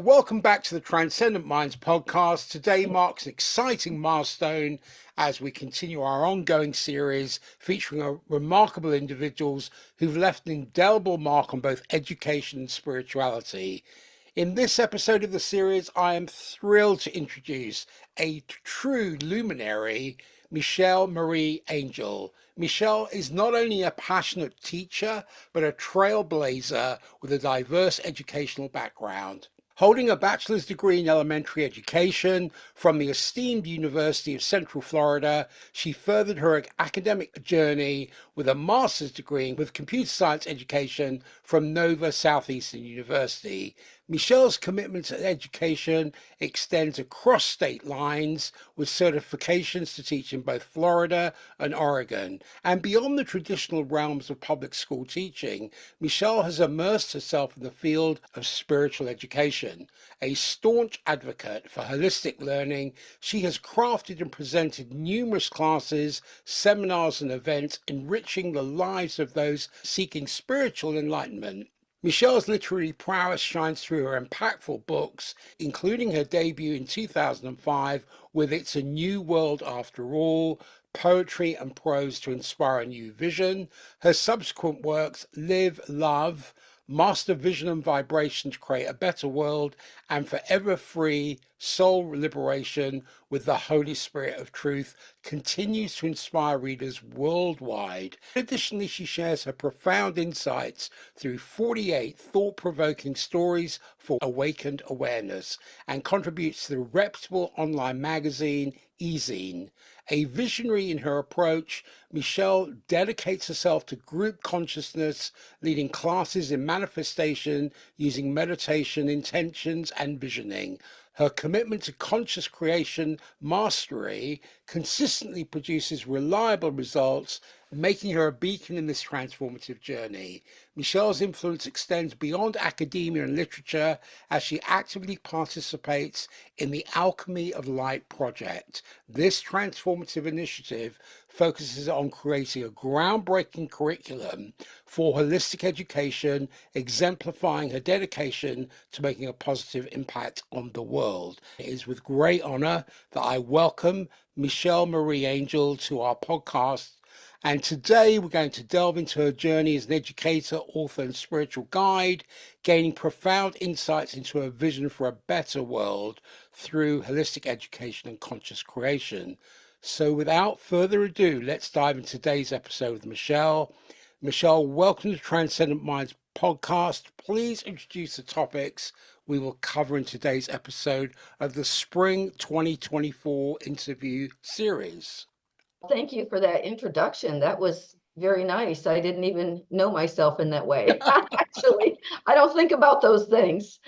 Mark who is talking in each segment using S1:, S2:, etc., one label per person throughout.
S1: Welcome back to the Transcendent Minds podcast. Today marks an exciting milestone as we continue our ongoing series featuring remarkable individuals who've left an indelible mark on both education and spirituality. In this episode of the series, I am thrilled to introduce a true luminary, Michelle Marie Angel. Michelle is not only a passionate teacher, but a trailblazer with a diverse educational background. Holding a bachelor's degree in elementary education from the esteemed University of Central Florida, she furthered her academic journey with a master's degree with computer science education from Nova Southeastern University. Michelle's commitment to education extends across state lines with certifications to teach in both Florida and Oregon. And beyond the traditional realms of public school teaching, Michelle has immersed herself in the field of spiritual education. A staunch advocate for holistic learning, she has crafted and presented numerous classes, seminars, and events enriching the lives of those seeking spiritual enlightenment. Michelle's literary prowess shines through her impactful books, including her debut in 2005 with It's a New World After All, Poetry and Prose to Inspire a New Vision. Her subsequent works, Live, Love, Master Vision and Vibration to Create a Better World, and Forever Free, Soul Liberation with the Holy Spirit of Truth, continues to inspire readers worldwide. Additionally, she shares her profound insights through 48 thought-provoking stories for awakened awareness and contributes to the reputable online magazine eZine. A visionary in her approach, Michelle dedicates herself to group consciousness, leading classes in manifestation using meditation, intentions, and visioning. Her commitment to conscious creation mastery consistently produces reliable results, making her a beacon in this transformative journey. Michelle's influence extends beyond academia and literature as she actively participates in the Alchemy of Light project. This transformative initiative focuses on creating a groundbreaking curriculum for holistic education, exemplifying her dedication to making a positive impact on the world. It is with great honor that I welcome Michelle Marie Angel to our podcast. And today we're going to delve into her journey as an educator, author, and spiritual guide, gaining profound insights into her vision for a better world through holistic education and conscious creation. So without further ado, let's dive into today's episode with Michelle. Michelle, welcome to Transcendent Minds podcast. Please introduce the topics we will cover in today's episode of the Spring 2024 interview series.
S2: Thank you for that introduction. That was very nice. I didn't even know myself in that way. Actually, I don't think about those things.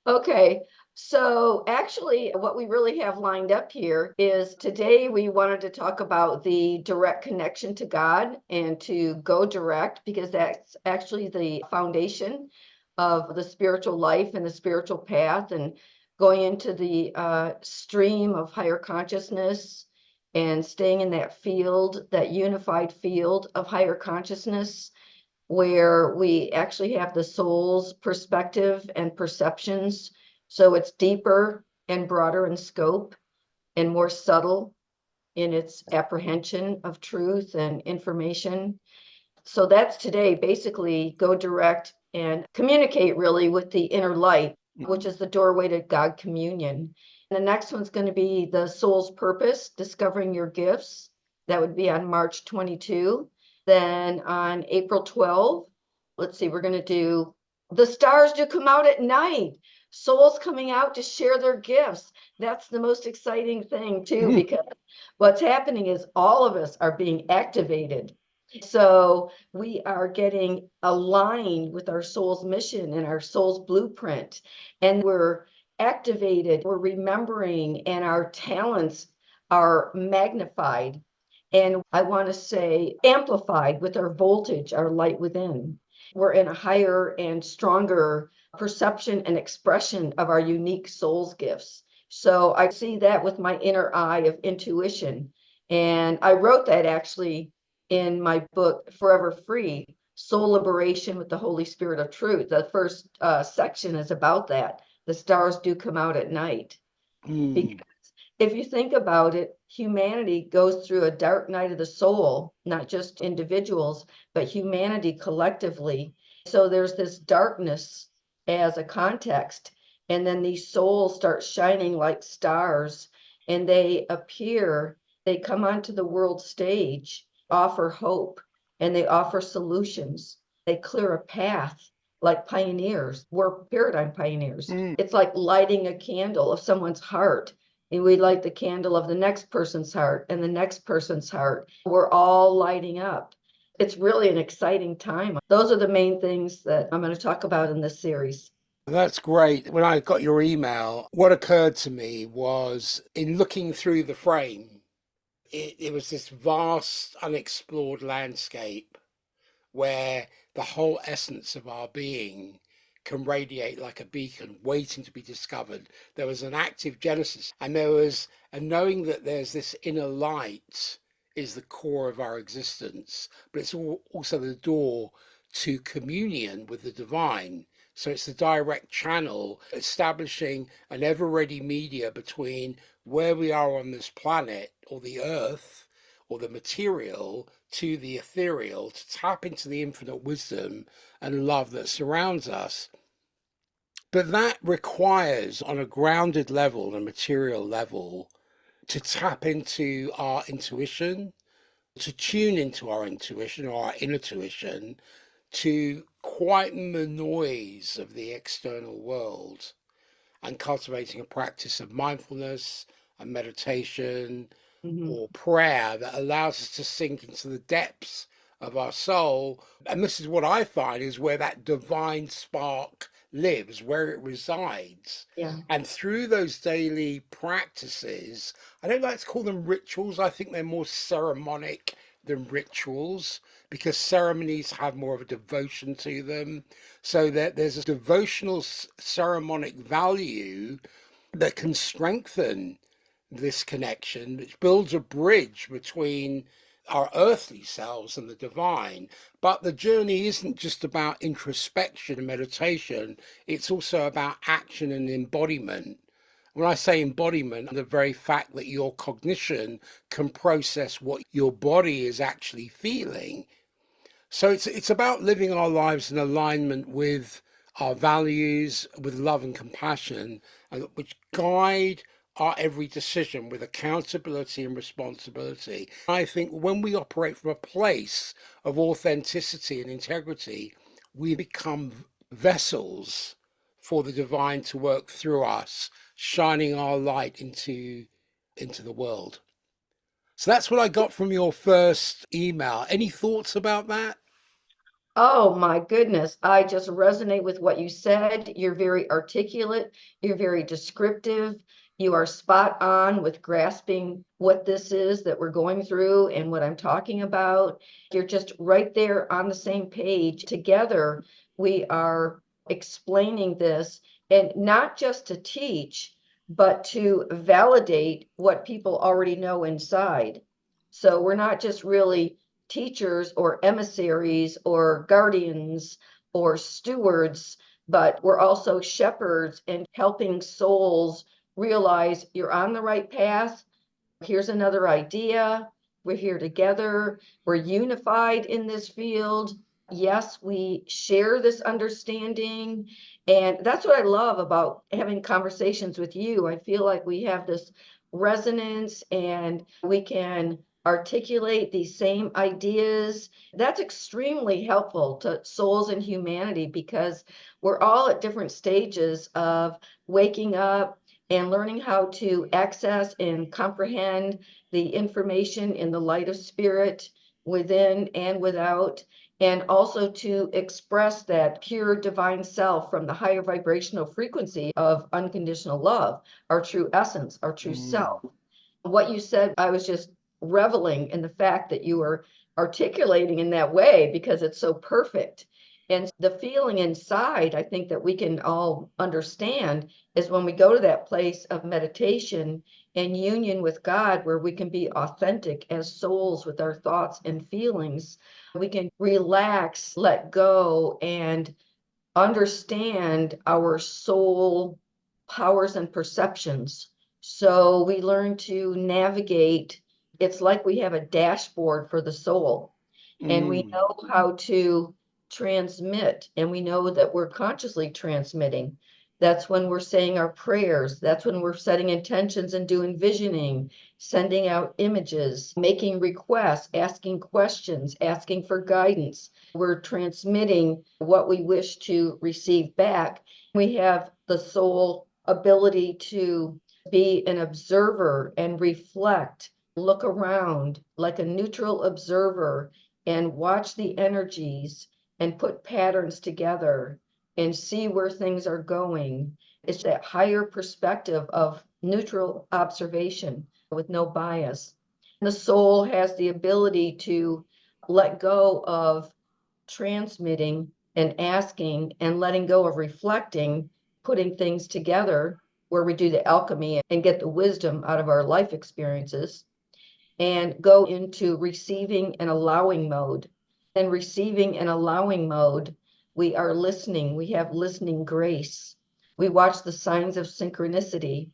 S2: Okay. So actually, what we really have lined up here is today we wanted to talk about the direct connection to God and to go direct, because that's actually the foundation of the spiritual life and the spiritual path, and going into the stream of higher consciousness and staying in that field, that unified field of higher consciousness, where we actually have the soul's perspective and perceptions. So it's deeper and broader in scope and more subtle in its apprehension of truth and information. So that's today, basically go direct and communicate really with the inner light, which is the doorway to God communion. And the next one's going to be the soul's purpose, discovering your gifts. That would be on March 22. Then on April 12, let's see, we're going to do the stars do come out at night. Souls coming out to share their gifts. That's the most exciting thing too, because what's happening is all of us are being activated. So we are getting aligned with our soul's mission and our soul's blueprint, and we're activated, we're remembering, and our talents are magnified. And I want to say amplified with our voltage, our light within. We're in a higher and stronger perception and expression of our unique soul's gifts. So I see that with my inner eye of intuition. And I wrote that actually in my book, Forever Free, Soul Liberation with the Holy Spirit of Truth. The first section is about that. the stars do come out at night.
S1: Mm.
S2: Because if you think about it, humanity goes through a dark night of the soul, not just individuals, but humanity collectively. So there's this darkness as a context. And then these souls start shining like stars and they appear, they come onto the world stage, offer hope, and they offer solutions. They clear a path like pioneers. We're paradigm pioneers.
S1: Mm.
S2: It's like lighting a candle of someone's heart. And we light the candle of the next person's heart and the next person's heart. We're all lighting up. It's really an exciting time. Those are the main things that I'm going to talk about in this series.
S1: That's great. When I got your email, what occurred to me was in looking through the frame, it was this vast, unexplored landscape where the whole essence of our being can radiate like a beacon waiting to be discovered. There was an active genesis, and there was a knowing that there's this inner light is the core of our existence, but it's also the door to communion with the divine. So it's the direct channel establishing an ever ready media between where we are on this planet or the earth or the material to the ethereal, to tap into the infinite wisdom and love that surrounds us. But that requires, on a grounded level, a material level, to tap into our intuition, to tune into our intuition or our inner tuition, to quieten the noise of the external world and cultivating a practice of mindfulness and meditation
S2: Mhm.
S1: or prayer that allows us to sink into the depths of our soul. And this is what I find is where that divine spark lives, where it resides.
S2: Yeah.
S1: And through those daily practices, I don't like to call them rituals. I think they're more ceremonic than rituals because ceremonies have more of a devotion to them. So that there's a devotional ceremonic value that can strengthen this connection, which builds a bridge between our earthly selves and the divine. But the journey isn't just about introspection and meditation, it's also about action and embodiment. When I say embodiment, the very fact that your cognition can process what your body is actually feeling. So it's about living our lives in alignment with our values, with love and compassion, and which guide our every decision with accountability and responsibility. I think when we operate from a place of authenticity and integrity, we become vessels for the divine to work through us, shining our light into the world. So that's what I got from your first email. Any thoughts about that?
S2: Oh my goodness. I just resonate with what you said. You're very articulate. You're very descriptive. You are spot on with grasping what this is that we're going through and what I'm talking about. You're just right there on the same page. Together, we are explaining this and not just to teach, but to validate what people already know inside. So we're not just really teachers or emissaries or guardians or stewards, but we're also shepherds and helping souls realize you're on the right path. Here's another idea. We're here together. We're unified in this field. Yes, we share this understanding. And that's what I love about having conversations with you. I feel like we have this resonance and we can articulate these same ideas. That's extremely helpful to souls and humanity because we're all at different stages of waking up and learning how to access and comprehend the information in the light of spirit within and without, and also to express that pure divine self from the higher vibrational frequency of unconditional love, our true essence, our true
S1: Mm.
S2: self. What you said, I was just reveling in the fact that you were articulating in that way because it's so perfect. And the feeling inside, I think that we can all understand is when we go to that place of meditation and union with God, where we can be authentic as souls with our thoughts and feelings, we can relax, let go, and understand our soul powers and perceptions. So we learn to navigate. It's like we have a dashboard for the soul, and we
S1: Mm.
S2: know how to transmit, and we know that we're consciously transmitting. That's when we're saying our prayers. That's when we're setting intentions and doing visioning, sending out images, making requests, asking questions, asking for guidance. We're transmitting what we wish to receive back. We have the soul ability to be an observer and reflect, look around like a neutral observer and watch the energies and put patterns together and see where things are going. It's that higher perspective of neutral observation with no bias. The soul has the ability to let go of transmitting and asking and letting go of reflecting, putting things together where we do the alchemy and get the wisdom out of our life experiences and go into receiving and allowing mode. And receiving and allowing mode, we are listening. We have listening grace. We watch the signs of synchronicity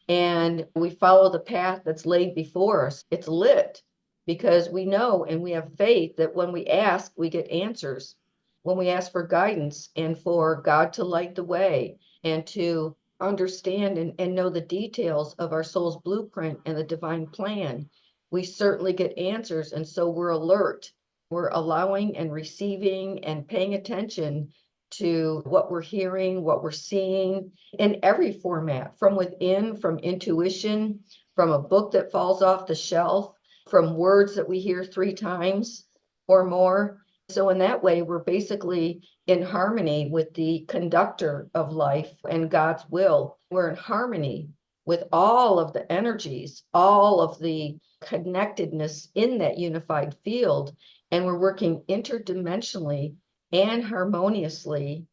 S2: and we follow the path that's laid before us. It's lit because we know and we have faith that when we ask, we get answers. When we ask for guidance and for God to light the way and to understand and know the details of our soul's blueprint and the divine plan, we certainly get answers. And so we're alert. We're allowing and receiving and paying attention to what we're hearing, what we're seeing in every format, from within, from intuition, from a book that falls off the shelf, from words that we hear 3 times or more. So in that way, we're basically in harmony with the conductor of life and God's will. We're in harmony with all of the energies, all of the connectedness in that unified field. And we're working interdimensionally and harmoniously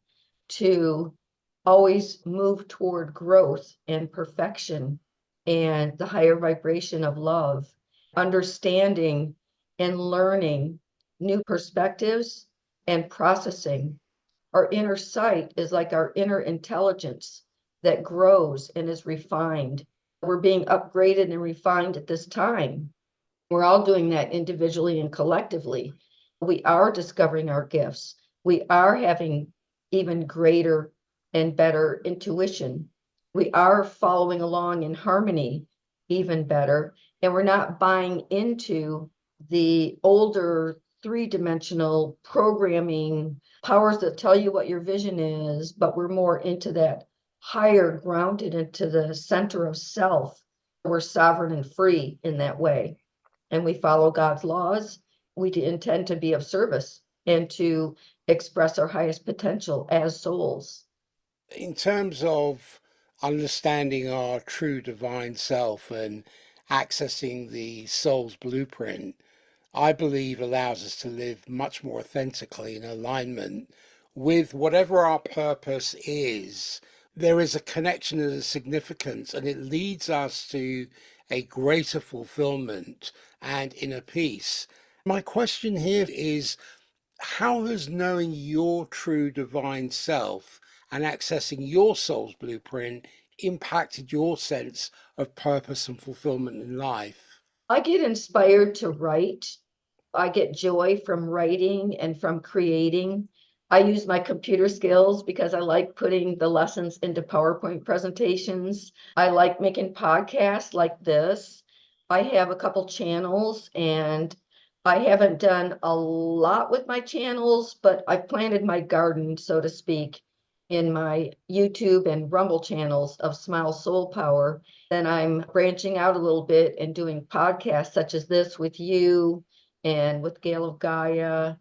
S2: to always move toward growth and perfection and the higher vibration of love, understanding and learning new perspectives and processing. Our inner sight is like our inner intelligence that grows and is refined. We're being upgraded and refined at this time. We're all doing that individually and collectively. We are discovering our gifts. We are having even greater and better intuition. We are following along in harmony even better. And we're not buying into the older 3-dimensional programming powers that tell you what your vision is, but we're more into that higher grounded into the center of self. We're sovereign and free in that way and we follow God's laws, we intend to be of service and to express our highest potential as souls.
S1: In terms of understanding our true divine self and accessing the soul's blueprint, I believe allows us to live much more authentically in alignment with whatever our purpose is. There is a connection and a significance, and it leads us to a greater fulfillment and inner peace. My question here is, how has knowing your true divine self and accessing your soul's blueprint impacted your sense of purpose and fulfillment in life?
S2: I get inspired to write. I get joy from writing and from creating. I use my computer skills because I like putting the lessons into PowerPoint presentations. I like making podcasts like this. I have a couple channels and I haven't done a lot with my channels, but I've planted my garden, so to speak, in my YouTube and Rumble channels of Smile Soul Power. Then I'm branching out a little bit and doing podcasts such as this with you and with Gale of Gaia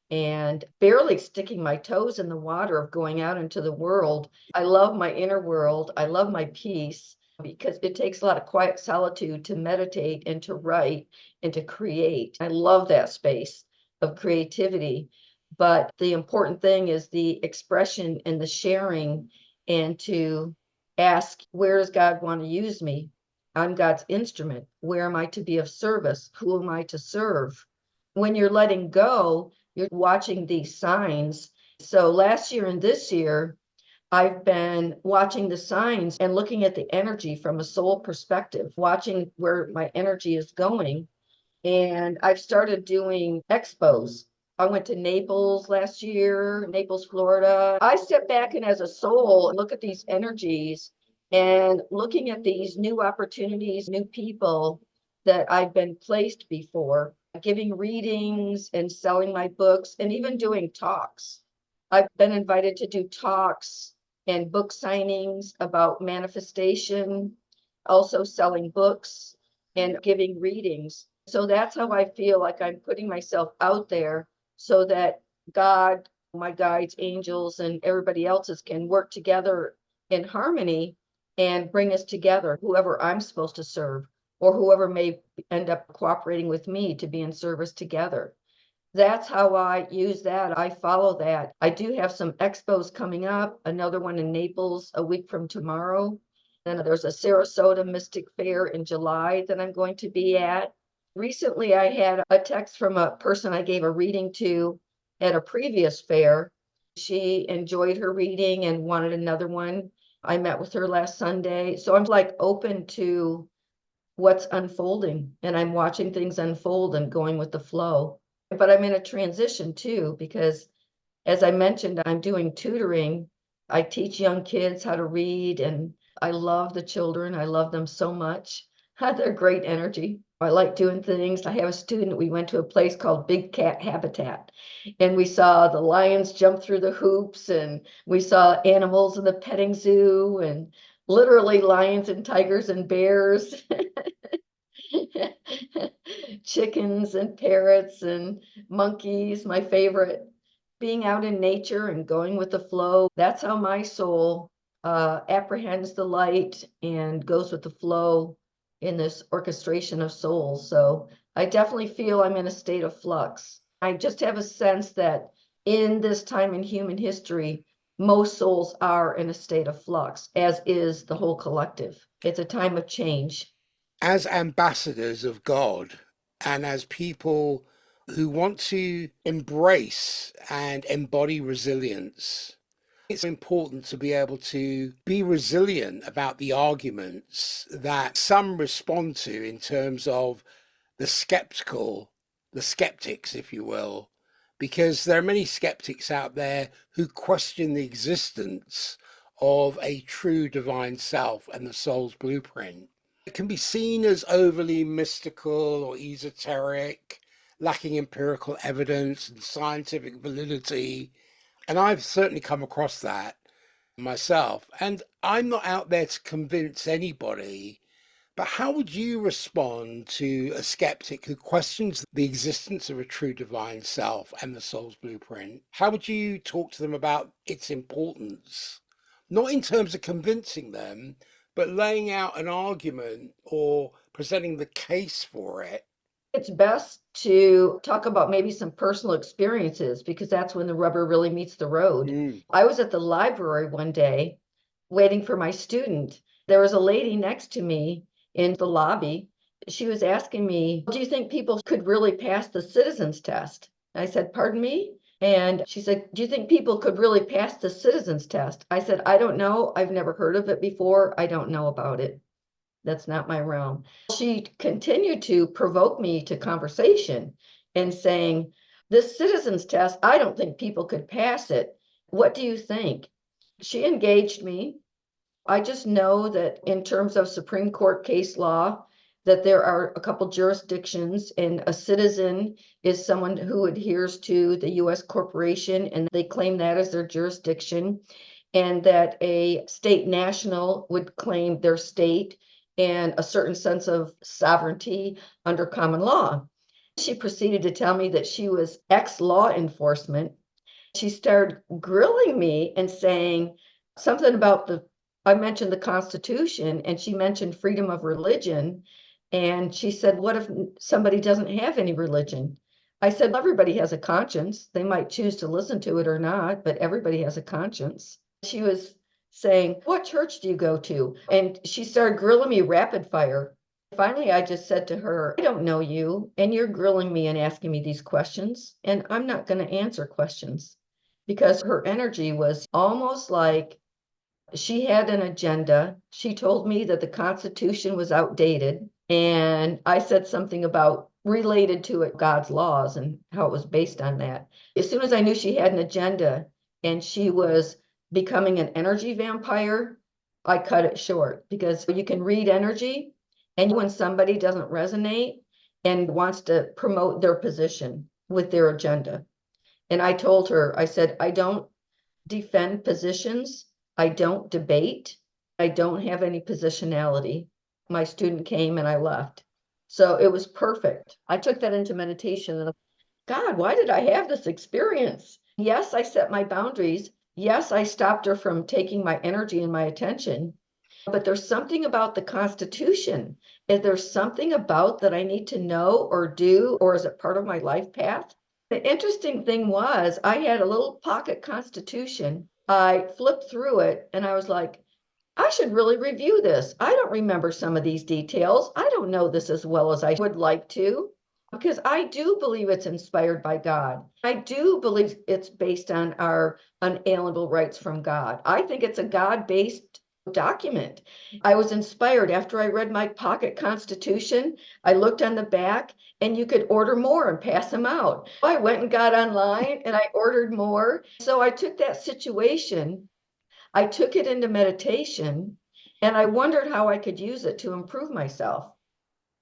S2: and barely sticking my toes in the water of going out into the world. I love my inner world. I love my peace because it takes a lot of quiet solitude to meditate and to write and to create. I love that space of creativity. But the important thing is the expression and the sharing and to ask, where does God want to use me? I'm God's instrument. Where am I to be of service? Who am I to serve? When you're letting go, you're watching these signs. So last year and this year, I've been watching the signs and looking at the energy from a soul perspective, watching where my energy is going. And I've started doing expos. I went to Naples last year, Naples, Florida. I step back and as a soul look at these energies and looking at these new opportunities, new people that I've been placed before, giving readings and selling my books and even doing talks. I've been invited to do talks and book signings about manifestation, also selling books and giving readings. So that's how I feel like I'm putting myself out there so that God, my guides, angels, and everybody else's can work together in harmony and bring us together, whoever I'm supposed to serve or whoever may end up cooperating with me to be in service together. That's how I use that. I follow that. I do have some expos coming up, another one in Naples a week from tomorrow. Then there's a Sarasota Mystic Fair in July that I'm going to be at. Recently, I had a text from a person I gave a reading to at a previous fair. She enjoyed her reading and wanted another one. I met with her last Sunday. So I'm like open to what's unfolding and I'm watching things unfold and going with the flow. But I'm in a transition too, because as I mentioned, I'm doing tutoring. I teach young kids how to read and I love the children. I love them so much. They're great energy. I like doing things. I have a student, we went to a place called Big Cat Habitat and we saw the lions jump through the hoops and we saw animals in the petting zoo and literally lions and tigers and bears. Chickens and parrots and monkeys, my favorite. Being out in nature and going with the flow. That's how my soul apprehends the light and goes with the flow in this orchestration of souls. So I definitely feel I'm in a state of flux. I just have a sense that in this time in human history, most souls are in a state of flux, as is the whole collective. It's a time of change.
S1: As ambassadors of God and as people who want to embrace and embody resilience, it's important to be able to be resilient about the arguments that some respond to in terms of the skeptical, the skeptics, if you will, because there are many skeptics out there who question the existence of a true divine self and the soul's blueprint. It can be seen as overly mystical or esoteric, lacking empirical evidence and scientific validity. And I've certainly come across that myself. And I'm not out there to convince anybody, but how would you respond to a skeptic who questions the existence of a true divine self and the soul's blueprint? How would you talk to them about its importance? Not in terms of convincing them, but laying out an argument or presenting the case for it.
S2: It's best to talk about maybe some personal experiences because that's when the rubber really meets the road.
S1: Mm.
S2: I was at the library one day waiting for my student. There was a lady next to me in the lobby. She was asking me, "Do you think people could really pass the citizens test?" I said, "Pardon me?" And she said, "Do you think people could really pass the citizens test?" I said, "I don't know. I've never heard of it before. I don't know about it. That's not my realm." She continued to provoke me to conversation and saying, "This citizens test, I don't think people could pass it. What do you think?" She engaged me. I just know that in terms of Supreme Court case law, that there are a couple jurisdictions and a citizen is someone who adheres to the US corporation and they claim that as their jurisdiction, and that a state national would claim their state and a certain sense of sovereignty under common law. She proceeded to tell me that she was ex-law enforcement. She started grilling me and saying something about I mentioned the Constitution and she mentioned freedom of religion. And she said, "What if somebody doesn't have any religion?" I said, "Everybody has a conscience. They might choose to listen to it or not, but everybody has a conscience." She was saying, "What church do you go to?" And she started grilling me rapid fire. Finally, I just said to her, "I don't know you, and you're grilling me and asking me these questions, and I'm not going to answer questions." Because her energy was almost like She had an agenda. She told me that the Constitution was outdated. And I said something about related to it, God's laws and how it was based on that. As soon as I knew she had an agenda and she was becoming an energy vampire, I cut it short because you can read energy, and when somebody doesn't resonate and wants to promote their position with their agenda. And I told her, I said, I don't defend positions. I don't debate. I don't have any positionality. My student came and I left. So it was perfect. I took that into meditation and God, why did I have this experience? Yes, I set my boundaries. Yes, I stopped her from taking my energy and my attention. But there's something about the Constitution. Is there something about that I need to know or do, or is it part of my life path? The interesting thing was, I had a little pocket Constitution. I flipped through it and I was like, I should really review this. I don't remember some of these details. I don't know this as well as I would like to, because I do believe it's inspired by God. I do believe it's based on our unalienable rights from God. I think it's a God-based document. I was inspired after I read my pocket Constitution. I looked on the back and you could order more and pass them out. I went and got online and I ordered more. So I took that situation, I took it into meditation, and I wondered how I could use it to improve myself.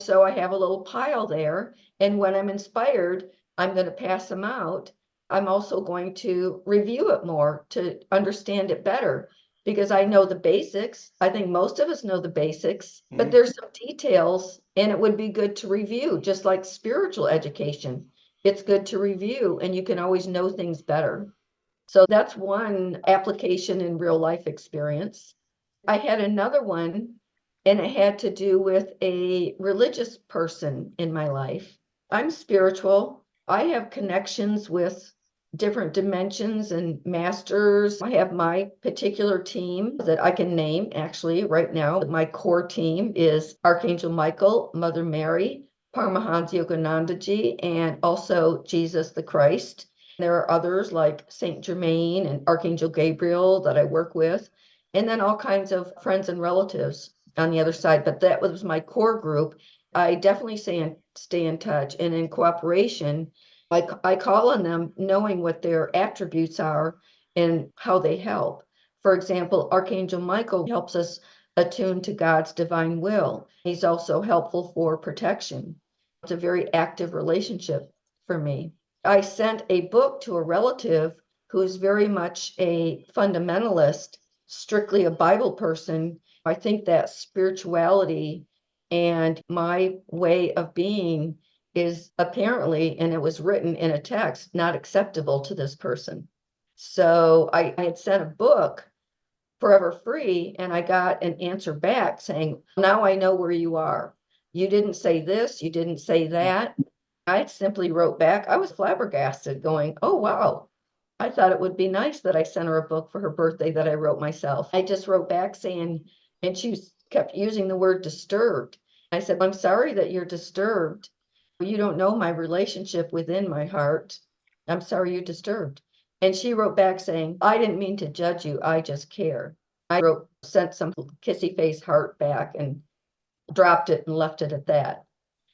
S2: So I have a little pile there, and when I'm inspired, I'm going to pass them out. I'm also going to review it more to understand it better because I know the basics. I think most of us know the basics, but there's some details, and it would be good to review, just like spiritual education. It's good to review, and you can always know things better. So that's one application in real life experience. I had another one, and it had to do with a religious person in my life. I'm spiritual. I have connections with different dimensions and masters. I have my particular team that I can name actually right now. My core team is Archangel Michael, Mother Mary, Paramahansa Yoganandaji, and also Jesus the Christ. There are others like Saint Germain and Archangel Gabriel that I work with, and then all kinds of friends and relatives on the other side. But that was my core group. I definitely stay in touch and in cooperation. I call on them knowing what their attributes are and how they help. For example, Archangel Michael helps us attune to God's divine will. He's also helpful for protection. It's a very active relationship for me. I sent a book to a relative who is very much a fundamentalist, strictly a Bible person. I think that spirituality and my way of being is apparently, and it was written in a text, not acceptable to this person. So I had sent a book Forever Free, and I got an answer back saying, now I know where you are. You didn't say this, you didn't say that. I simply wrote back. I was flabbergasted, going, oh, wow. I thought it would be nice that I sent her a book for her birthday that I wrote myself. I just wrote back saying, and she kept using the word disturbed. I said, I'm sorry that you're disturbed. You don't know my relationship within my heart. I'm sorry you're disturbed. And she wrote back saying, I didn't mean to judge you. I just care. I sent some kissy face heart back and dropped it and left it at that.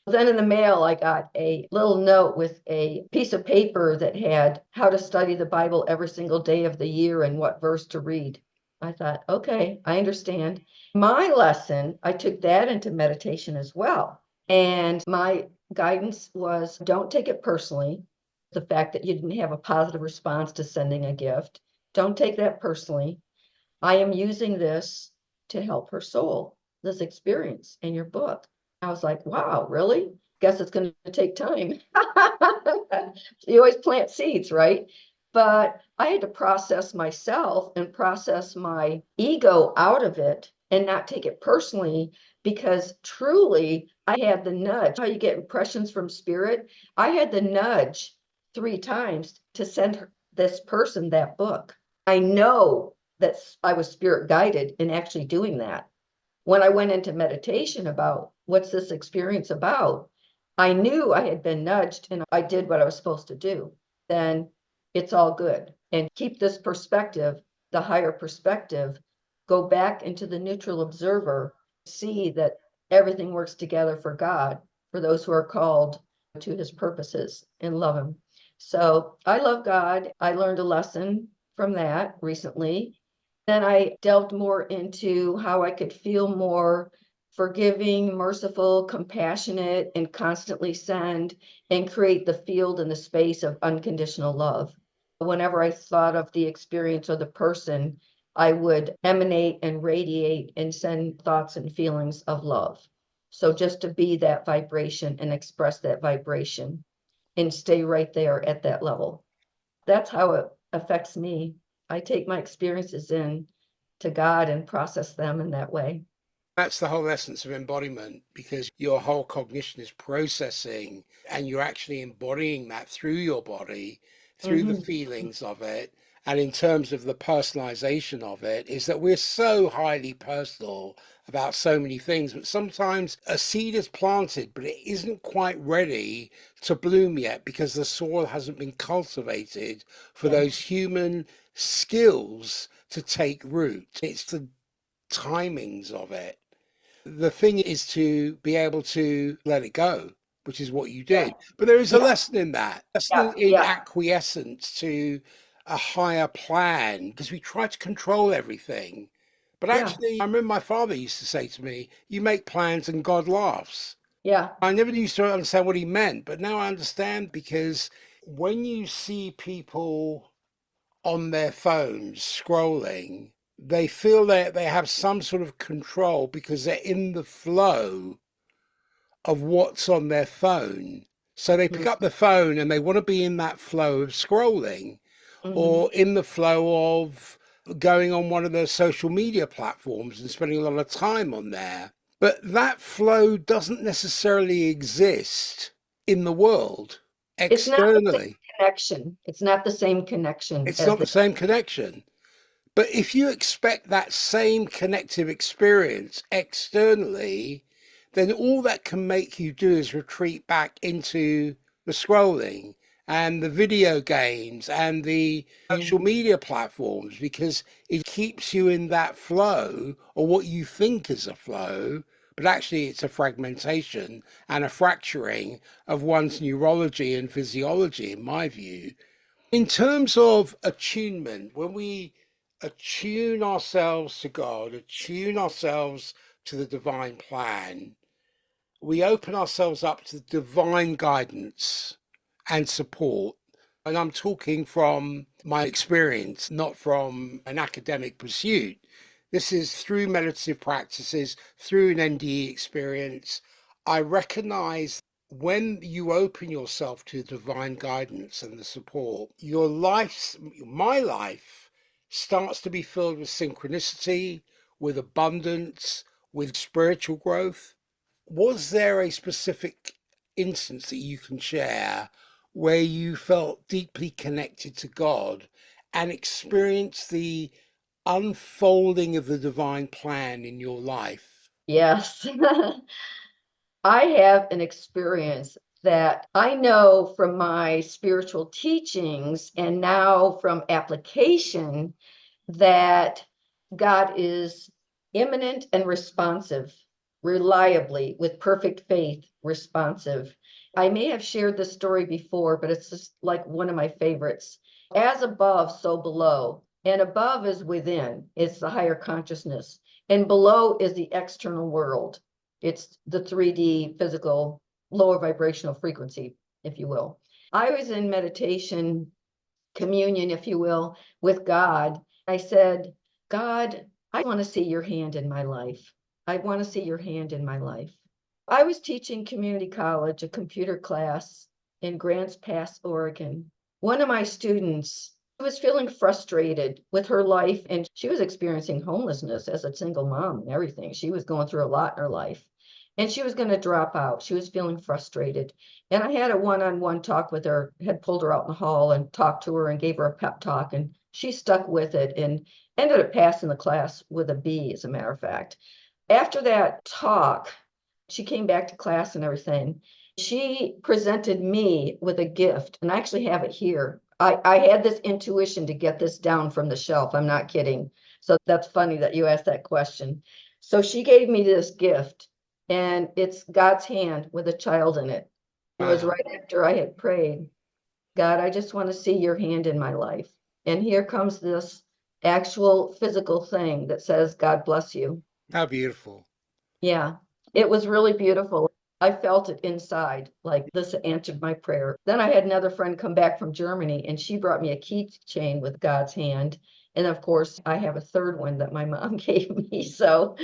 S2: Then in the mail, I got a little note with a piece of paper that had how to study the Bible every single day of the year and what verse to read. I thought, okay, I understand. My lesson, I took that into meditation as well. And my guidance was don't take it personally. The fact that you didn't have a positive response to sending a gift, don't take that personally. I am using this to help her soul, this experience in your book. I was like, wow, really? Guess it's going to take time. You always plant seeds, right? But I had to process myself and process my ego out of it and not take it personally because truly I had the nudge. How you get impressions from spirit? I had the nudge 3 times to send this person that book. I know that I was spirit guided in actually doing that. When I went into meditation about what's this experience about, I knew I had been nudged and I did what I was supposed to do. Then it's all good. And keep this perspective, the higher perspective, go back into the neutral observer, see that everything works together for God, for those who are called to his purposes and love him. So I love God. I learned a lesson from that recently. Then I delved more into how I could feel more forgiving, merciful, compassionate, and constantly send and create the field and the space of unconditional love. Whenever I thought of the experience or the person, I would emanate and radiate and send thoughts and feelings of love. So just to be that vibration and express that vibration and stay right there at that level. That's how it affects me. I take my experiences in to God and process them in that way.
S1: That's the whole essence of embodiment, because your whole cognition is processing and you're actually embodying that through your body, through the
S2: Mm-hmm.
S1: feelings of it. And in terms of the personalization of it, is that we're so highly personal about so many things, but sometimes a seed is planted, but it isn't quite ready to bloom yet because the soil hasn't been cultivated for
S2: Yeah.
S1: those human skills to take root. It's the timings of it. The thing is to be able to let it go, which is what you
S2: Yeah.
S1: did. But there is a
S2: Yeah.
S1: lesson in that, lesson
S2: Yeah.
S1: in
S2: Yeah.
S1: acquiescence to a higher plan, because we try to control everything. But
S2: Yeah.
S1: actually, I remember my father used to say to me, "You make plans and God laughs."
S2: Yeah.
S1: I never used to understand what he meant, but now I understand, because when you see people on their phones scrolling, they feel that they have some sort of control because they're in the flow of what's on their phone. So they pick up the phone and they want to be in that flow of scrolling,
S2: Mm-hmm.
S1: or in the flow of going on one of the social media platforms and spending a lot of time on there. But that flow doesn't necessarily exist in the world
S2: It's not the same
S1: externally.
S2: connection. It's not the same connection
S1: It's
S2: as
S1: not the
S2: the.
S1: same connection. But if you expect that same connective experience externally, then all that can make you do is retreat back into the scrolling and the video games and the social media platforms, because it keeps you in that flow, or what you think is a flow, but actually it's a fragmentation and a fracturing of one's neurology and physiology, in my view. In terms of attunement, when we attune ourselves to God, attune ourselves to the divine plan, we open ourselves up to divine guidance and support. And I'm talking from my experience, not from an academic pursuit. This is through meditative practices, through an NDE experience. I recognize when you open yourself to divine guidance and the support, your life, my life, starts to be filled with synchronicity, with abundance, with spiritual growth. Was there a specific instance that you can share where you felt deeply connected to God and experienced the unfolding of the divine plan in your life?
S2: Yes. I have an experience that I know from my spiritual teachings and now from application that God is immanent and responsive, reliably, with perfect faith, responsive. I may have shared this story before, but it's just like one of my favorites. As above, so below. And above is within, it's the higher consciousness. And below is the external world. It's the 3D physical, lower vibrational frequency, if you will. I was in meditation, communion, if you will, with God. I said, God, I want to see your hand in my life. I want to see your hand in my life. I was teaching community college, a computer class in Grants Pass, Oregon. One of my students was feeling frustrated with her life, and she was experiencing homelessness as a single mom and everything. She was going through a lot in her life, and she was going to drop out. She was feeling frustrated. And I had a one-on-one talk with her, had pulled her out in the hall and talked to her and gave her a pep talk, and she stuck with it and ended up passing the class with a B, as a matter of fact. After that talk, she came back to class and everything. She presented me with a gift, and I actually have it here. I had this intuition to get this down from the shelf. I'm not kidding. So that's funny that you asked that question. So she gave me this gift, and it's God's hand with a child in it. It was
S1: Wow.
S2: right after I had prayed, God, I just want to see your hand in my life. And here comes this actual physical thing that says, God bless you.
S1: How beautiful.
S2: Yeah, it was really beautiful. I felt it inside, like this answered my prayer. Then I had another friend come back from Germany, and she brought me a keychain with God's hand. And of course, I have a third one that my mom gave me. So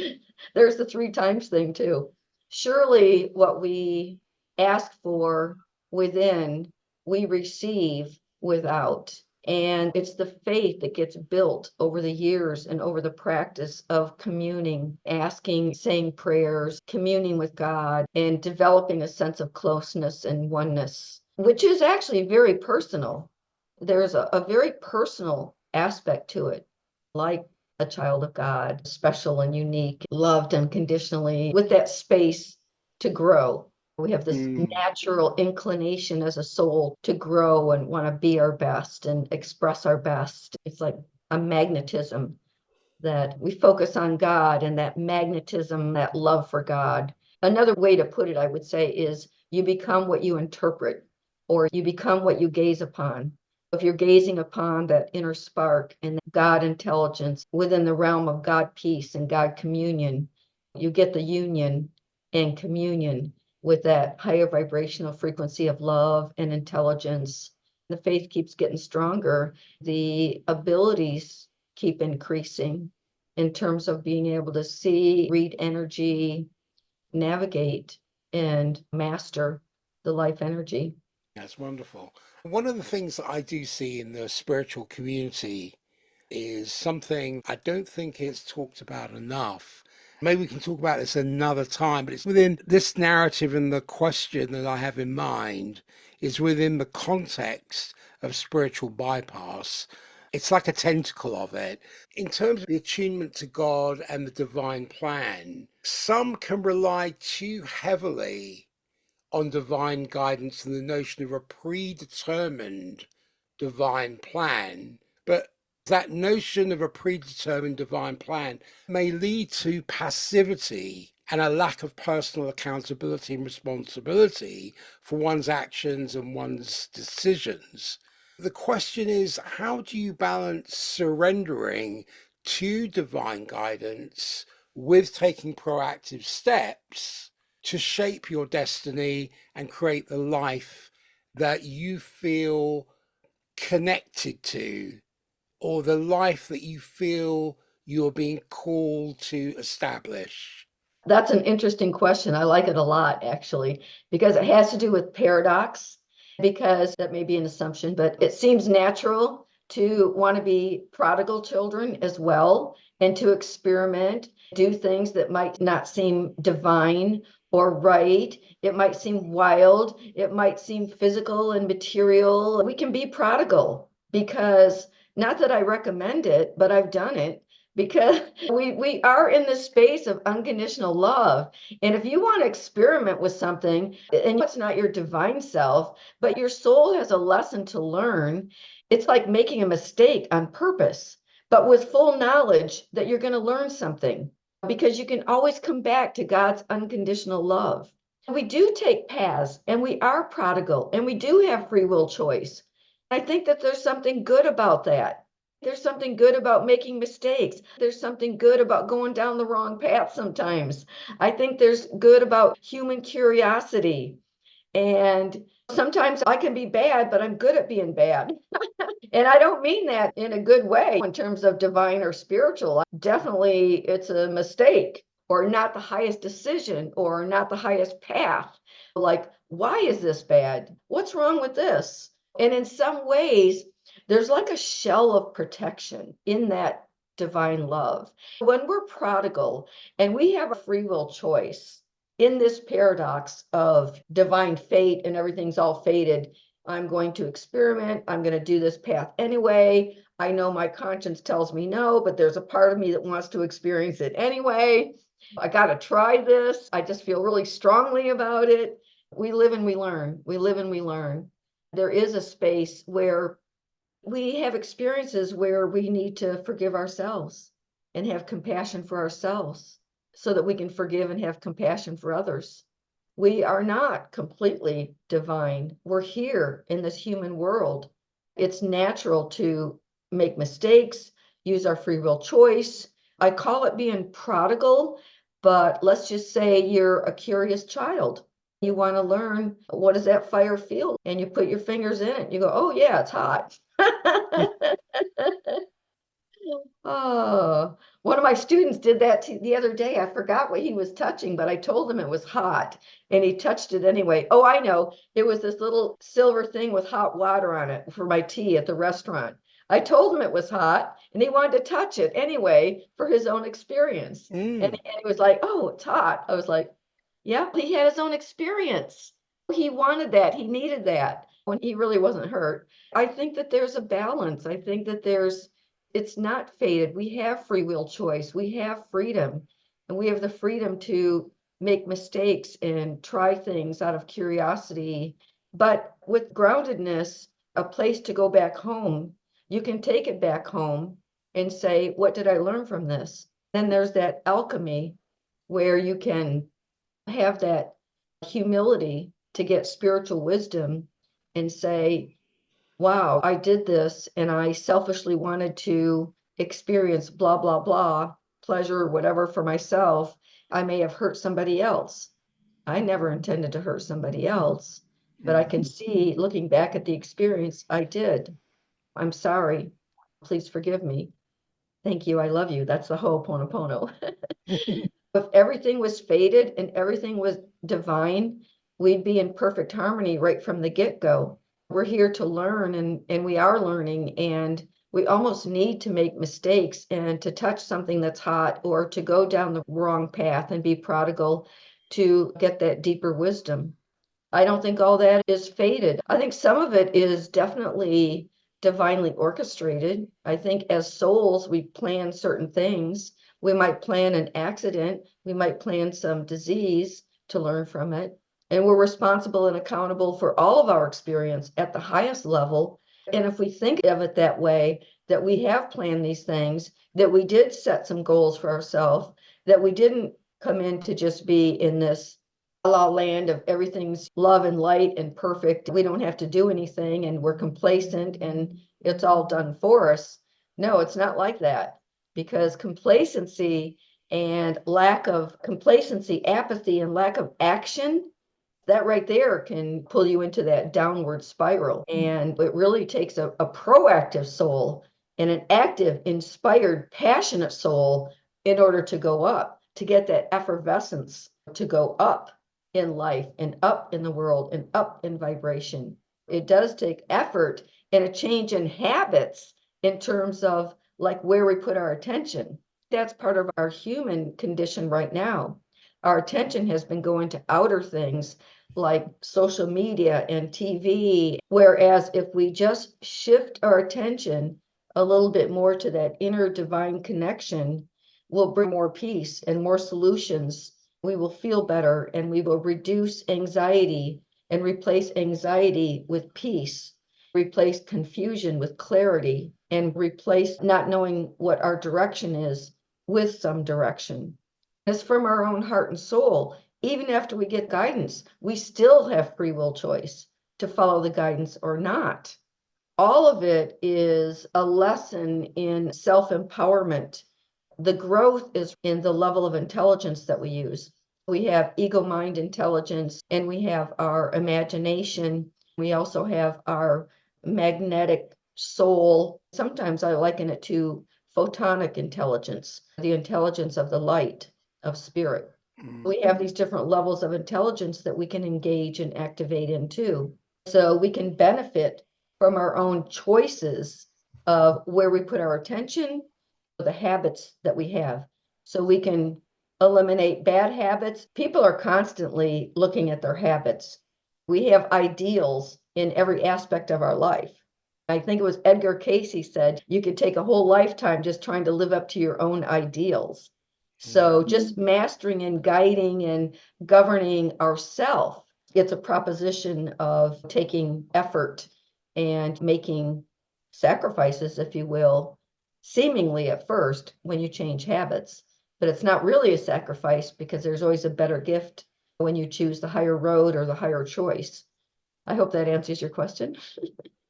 S2: there's the 3 times thing too. Surely what we ask for within, we receive without. And it's the faith that gets built over the years and over the practice of communing, asking, saying prayers, communing with God, and developing a sense of closeness and oneness, which is actually very personal. There's a very personal aspect to it, like a child of God, special and unique, loved unconditionally, with that space to grow. We have this
S1: Mm.
S2: natural inclination as a soul to grow and want to be our best and express our best. It's like a magnetism that we focus on God, and that magnetism, that love for God. Another way to put it, I would say, is you become what you interpret, or you become what you gaze upon. If you're gazing upon that inner spark and God intelligence within the realm of God peace and God communion, you get the union and communion with that higher vibrational frequency of love and intelligence. The faith keeps getting stronger. The abilities keep increasing in terms of being able to see, read energy, navigate, and master the life energy.
S1: That's wonderful. One of the things that I do see in the spiritual community is something I don't think it's talked about enough. Maybe we can talk about this another time, but it's within this narrative, and the question that I have in mind is within the context of spiritual bypass. It's like a tentacle of it. In terms of the attunement to God and the divine plan, some can rely too heavily on divine guidance and the notion of a predetermined divine plan. But that notion of a predetermined divine plan may lead to passivity and a lack of personal accountability and responsibility for one's actions and one's decisions. The question is, how do you balance surrendering to divine guidance with taking proactive steps to shape your destiny and create the life that you feel connected to, or the life that you feel you're being called to establish?
S2: That's an interesting question. I like it a lot, actually, because it has to do with paradox, because that may be an assumption, but it seems natural to want to be prodigal children as well, and to experiment, do things that might not seem divine or right. It might seem wild. It might seem physical and material. We can be prodigal because, not that I recommend it, but I've done it, because we are in this space of unconditional love. And if you want to experiment with something and it's not your divine self, but your soul has a lesson to learn, it's like making a mistake on purpose, but with full knowledge that you're going to learn something, because you can always come back to God's unconditional love. We do take paths, and we are prodigal, and we do have free will choice. I think that there's something good about that. There's something good about making mistakes. There's something good about going down the wrong path sometimes. I think there's good about human curiosity. And sometimes I can be bad, but I'm good at being bad. And I don't mean that in a good way in terms of divine or spiritual. Definitely, it's a mistake, or not the highest decision, or not the highest path. Like, why is this bad? What's wrong with this? And in some ways, there's like a shell of protection in that divine love. When we're prodigal and we have a free will choice in this paradox of divine fate and everything's all fated, I'm going to experiment. I'm going to do this path anyway. I know my conscience tells me no, but there's a part of me that wants to experience it anyway. I got to try this. I just feel really strongly about it. We live and we learn. We live and we learn. There is a space where we have experiences where we need to forgive ourselves. and have compassion for ourselves so that we can forgive and have compassion for others. We are not completely divine. We're here in this human world. It's natural to make mistakes, use our free will choice. I call it being prodigal, but let's just say you're a curious child. You want to learn, what does that fire feel? And you put your fingers in it. You go, oh, yeah, it's hot. Oh, one of my students did that the other day. I forgot what he was touching, but I told him it was hot and he touched it anyway. Oh, I know. It was this little silver thing with hot water on it for my tea at the restaurant. I told him it was hot and he wanted to touch it anyway for his own experience. And he was like, oh, it's hot. I was like, yeah, he had his own experience. He wanted that. He needed that when he really wasn't hurt. I think that there's a balance. I think that it's not fated. We have free will choice. We have freedom, and we have the freedom to make mistakes and try things out of curiosity. But with groundedness, a place to go back home, you can take it back home and say, what did I learn from this? Then there's that alchemy where you can have that humility to get spiritual wisdom and say, wow, I did this and I selfishly wanted to experience blah, blah, blah, pleasure, or whatever for myself. I may have hurt somebody else. I never intended to hurt somebody else, but I can see looking back at the experience, I did. I'm sorry. Please forgive me. Thank you. I love you. That's the Ho'oponopono. If everything was fated and everything was divine, we'd be in perfect harmony right from the get-go. We're here to learn and we are learning, and we almost need to make mistakes and to touch something that's hot or to go down the wrong path and be prodigal to get that deeper wisdom. I don't think all that is fated. I think some of it is definitely divinely orchestrated. I think as souls, we plan certain things. We might plan an accident, we might plan some disease to learn from it. And we're responsible and accountable for all of our experience at the highest level. And if we think of it that way, that we have planned these things, that we did set some goals for ourselves, that we didn't come in to just be in this la land of everything's love and light and perfect. We don't have to do anything and we're complacent and it's all done for us. No, it's not like that, because complacency and lack of complacency, apathy, and lack of action, that right there can pull you into that downward spiral. And it really takes a proactive soul and an active, inspired, passionate soul in order to go up, to get that effervescence, to go up in life and up in the world and up in vibration. It does take effort and a change in habits in terms of like where we put our attention. That's part of our human condition right now. Our attention has been going to outer things like social media and TV, whereas if we just shift our attention a little bit more to that inner divine connection, we'll bring more peace and more solutions. We will feel better and we will reduce anxiety and replace anxiety with peace, replace confusion with clarity, and replace not knowing what our direction is with some direction. It's from our own heart and soul. Even after we get guidance, we still have free will choice to follow the guidance or not. All of it is a lesson in self-empowerment. The growth is in the level of intelligence that we use. We have ego mind intelligence and we have our imagination. We also have our magnetic soul. Sometimes I liken it to photonic intelligence, the intelligence of the light of spirit. We have these different levels of intelligence that we can engage and activate into. So we can benefit from our own choices of where we put our attention, the habits that we have. So we can eliminate bad habits. People are constantly looking at their habits. We have ideals in every aspect of our life. I think it was Edgar Cayce said, you could take a whole lifetime just trying to live up to your own ideals. So just mastering and guiding and governing ourself, it's a proposition of taking effort and making sacrifices, if you will, seemingly at first when you change habits, but it's not really a sacrifice because there's always a better gift when you choose the higher road or the higher choice. I hope that answers your question.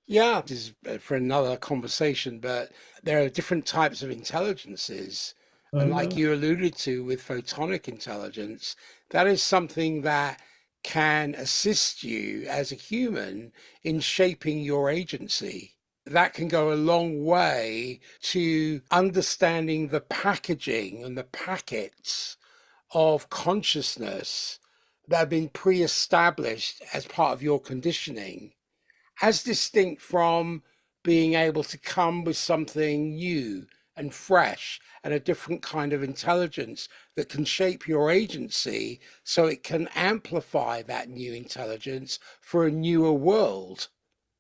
S1: Yeah, this is for another conversation, but there are different types of intelligences. And like
S2: Mhm.
S1: you alluded to with photonic intelligence, that is something that can assist you as a human in shaping your agency. That can go a long way to understanding the packaging and the packets of consciousness that have been pre-established as part of your conditioning, as distinct from being able to come with something new and fresh and a different kind of intelligence that can shape your agency so it can amplify that new intelligence for a newer world.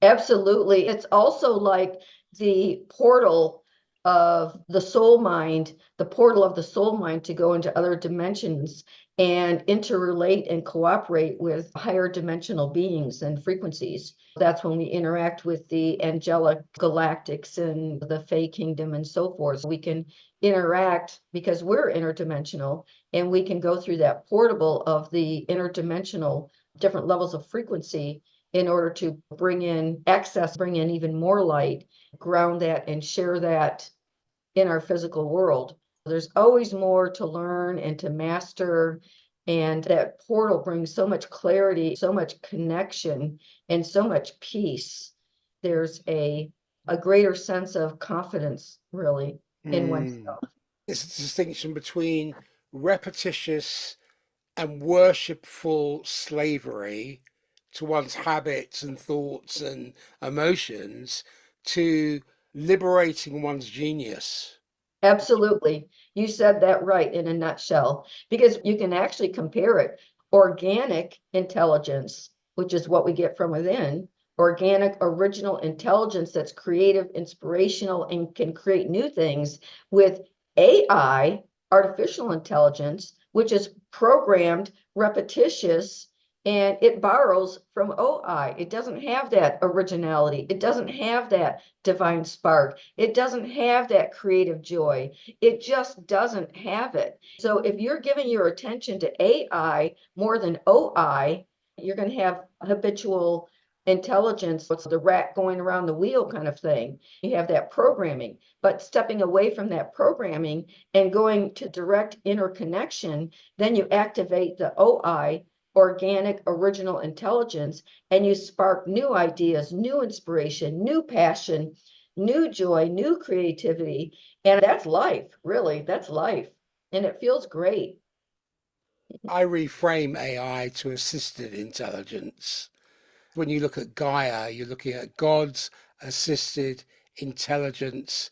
S2: Absolutely. It's also like the portal of the soul mind, the portal of the soul mind to go into other dimensions and interrelate and cooperate with higher dimensional beings and frequencies. That's when we interact with the angelic galactics and the Fey kingdom and so forth. We can interact because we're interdimensional and we can go through that portal of the interdimensional different levels of frequency in order to bring in excess, bring in even more light, ground that and share that in our physical world. There's always more to learn and to master. And that portal brings so much clarity, so much connection, and so much peace. There's a greater sense of confidence, really, in
S1: Hmm.
S2: oneself.
S1: It's a distinction between repetitious and worshipful slavery to one's habits and thoughts and emotions to liberating one's genius.
S2: Absolutely. You said that right in a nutshell, because you can actually compare it. Organic intelligence, which is what we get from within, organic, original intelligence that's creative, inspirational, and can create new things with AI, artificial intelligence, which is programmed, repetitious, and it borrows from OI. It doesn't have that originality. It doesn't have that divine spark. It doesn't have that creative joy. It just doesn't have it. So if you're giving your attention to AI more than OI, you're going to have habitual intelligence. What's the rat going around the wheel kind of thing? You have that programming, but stepping away from that programming and going to direct interconnection, then you activate the OI, organic original intelligence, and you spark new ideas, new inspiration, new passion, new joy, new creativity. And that's life, really. That's life. And it feels great.
S1: I reframe AI to assisted intelligence. When you look at Gaia, you're looking at God's assisted intelligence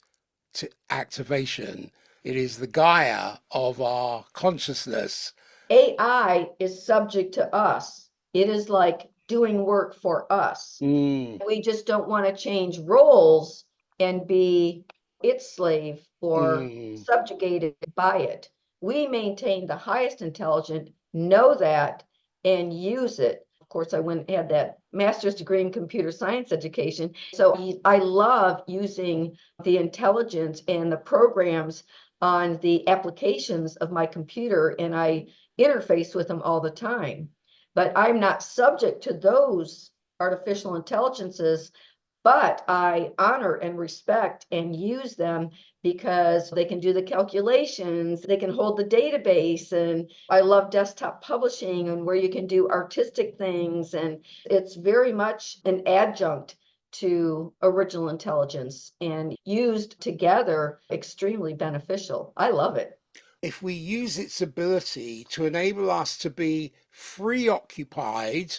S1: to activation. It is the Gaia of our consciousness.
S2: AI is subject to us, it is like doing work for us.
S1: Mm,
S2: We just don't want to change roles and be its slave or
S1: mm.
S2: subjugated by it. We maintain the highest intelligence, know that, and use it. Of course, I went and had that master's degree in computer science education. So I love using the intelligence and the programs on the applications of my computer, and I interface with them all the time. But I'm not subject to those artificial intelligences, but I honor and respect and use them because they can do the calculations, they can hold the database. And I love desktop publishing and where you can do artistic things. And it's very much an adjunct to original intelligence and used together, extremely beneficial. I love it.
S1: If we use its ability to enable us to be free occupied,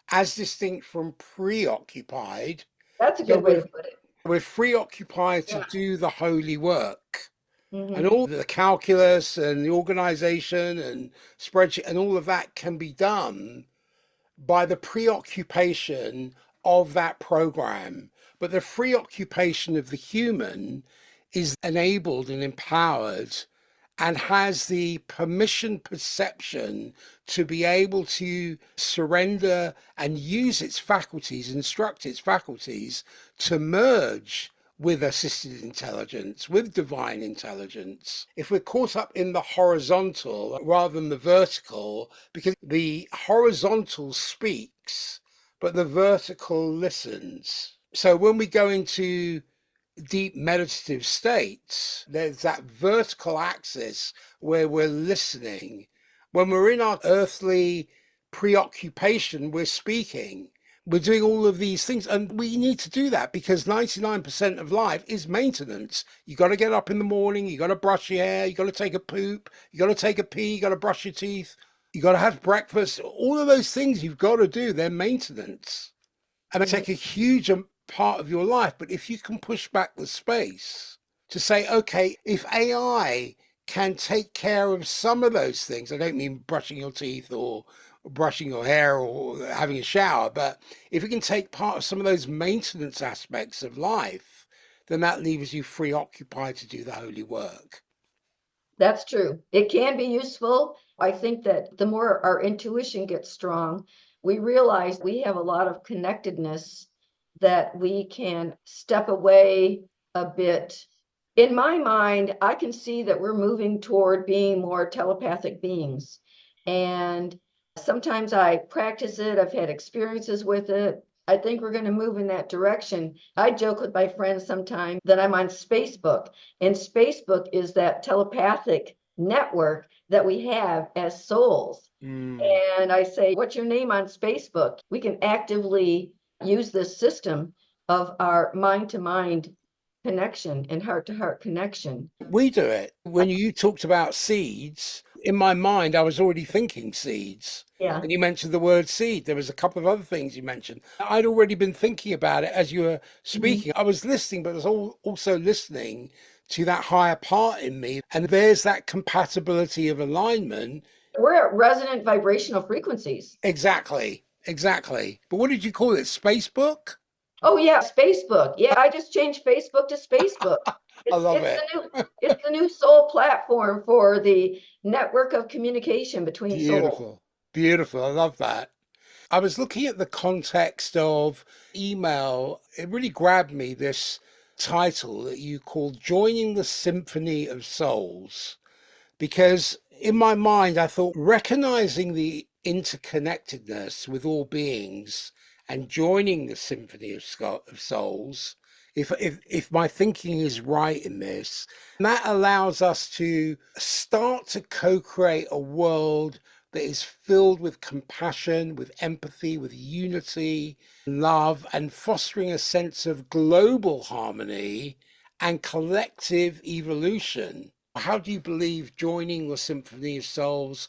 S1: as distinct from preoccupied,
S2: That's a
S1: so
S2: good way to put it.
S1: we're free occupied to
S2: Yeah.
S1: do the holy work. And
S2: Hmm.
S1: all the calculus and the organization and spreadsheet and all of that can be done by the preoccupation of that program. But the free occupation of the human is enabled and empowered and has the permission perception to be able to surrender and use its faculties, instruct its faculties to merge with assisted intelligence, with divine intelligence, if we're caught up in the horizontal rather than the vertical, because the horizontal speaks, but the vertical listens. So when we go into deep meditative states, there's that vertical axis where we're listening. When we're in our earthly preoccupation, we're speaking. We're doing all of these things, and we need to do that because 99% of life is maintenance. You got to get up in the morning, you got to brush your hair, you got to take a poop, you got to take a pee, you got to brush your teeth, you got to have breakfast. All of those things you've got to do, they're maintenance and they
S2: Mhm.
S1: take a huge part of your life. But if you can push back the space to say, okay, if AI can take care of some of those things, I don't mean brushing your teeth or brushing your hair or having a shower, but if it can take part of some of those maintenance aspects of life, then that leaves you free occupied to do the holy work.
S2: That's true. It can be useful. I think that the more our intuition gets strong, we realize we have a lot of connectedness that we can step away a bit. In my mind, I can see that we're moving toward being more telepathic beings. And sometimes I practice it, I've had experiences with it. I think we're going to move in that direction. I joke with my friends sometimes that I'm on Facebook, and Facebook is that telepathic network that we have as souls.
S1: Mm.
S2: And I say, what's your name on Facebook? We can actively use this system of our mind to mind connection and heart to heart connection.
S1: We do it. When you talked about seeds, in my mind, I was already thinking seeds.
S2: Yeah.
S1: And you mentioned the word seed. There was a couple of other things you mentioned. I'd already been thinking about it as you were
S2: Mhm.
S1: speaking. I was listening, but I was also listening to that higher part in me. And there's that compatibility of alignment.
S2: We're at resonant vibrational frequencies.
S1: Exactly. Exactly. But what did you call it? Spacebook?
S2: Oh yeah, Facebook. Yeah, I just changed Facebook to Spacebook.
S1: I
S2: It's
S1: love
S2: it's
S1: it.
S2: the new it's the new soul platform for the network of communication between souls.
S1: Beautiful. Beautiful. I love that. I was looking at the context of email. It really grabbed me, this title that you called Joining the Symphony of Souls. Because in my mind, I thought recognizing the interconnectedness with all beings and joining the symphony of souls, if my thinking is right in this, that allows us to start to co-create a world that is filled with compassion, with empathy, with unity, love, and fostering a sense of global harmony and collective evolution. How do you believe joining the Symphony of Souls